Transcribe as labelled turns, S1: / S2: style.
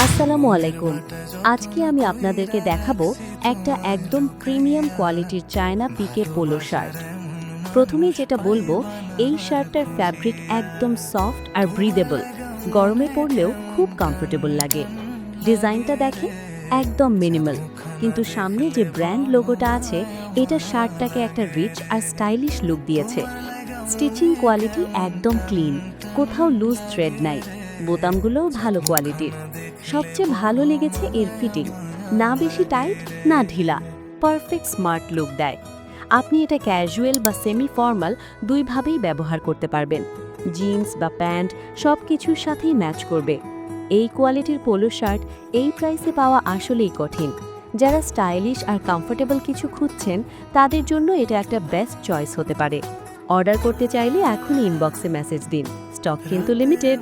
S1: আসসালামু আলাইকুম। আজকে আমি আপনাদেরকে দেখাবো একটা একদম প্রিমিয়াম কোয়ালিটির চায়না পিকে পোলো শার্ট। প্রথমেই যেটা বলবো, এই শার্টটার ফ্যাব্রিক একদম সফট আর ব্রিদেবল, গরমে পরলেও খুব কমফোর্টেবল লাগে। ডিজাইনটা দেখে একদম মিনিমাল, কিন্তু সামনে যে ব্র্যান্ড লোগোটা আছে এটা শার্টটাকে একটা রিচ আর স্টাইলিশ লুক দিয়েছে। স্টিচিং কোয়ালিটি একদম ক্লিন, কোথাও লুজ থ্রেড নাই, বোতামগুলোও ভালো কোয়ালিটির। সবচেয়ে ভালো লেগেছে এর ফিটিং, না বেশি টাইট না ঢিলা, পারফেক্ট স্মার্ট লুক দেয়। আপনি এটা ক্যাজুয়াল বা সেমি ফর্মাল দুইভাবেই ব্যবহার করতে পারবেন। জিন্স বা প্যান্ট সব কিছুর সাথেই ম্যাচ করবে। এই কোয়ালিটির পোলো শার্ট এই প্রাইসে পাওয়া আসলেই কঠিন। যারা স্টাইলিশ আর কমফোর্টেবল কিছু খুঁজছেন তাদের জন্য এটা একটা বেস্ট চয়েস হতে পারে। অর্ডার করতে চাইলে এখনই ইনবক্সে মেসেজ দিন, স্টক কিন্তু লিমিটেড।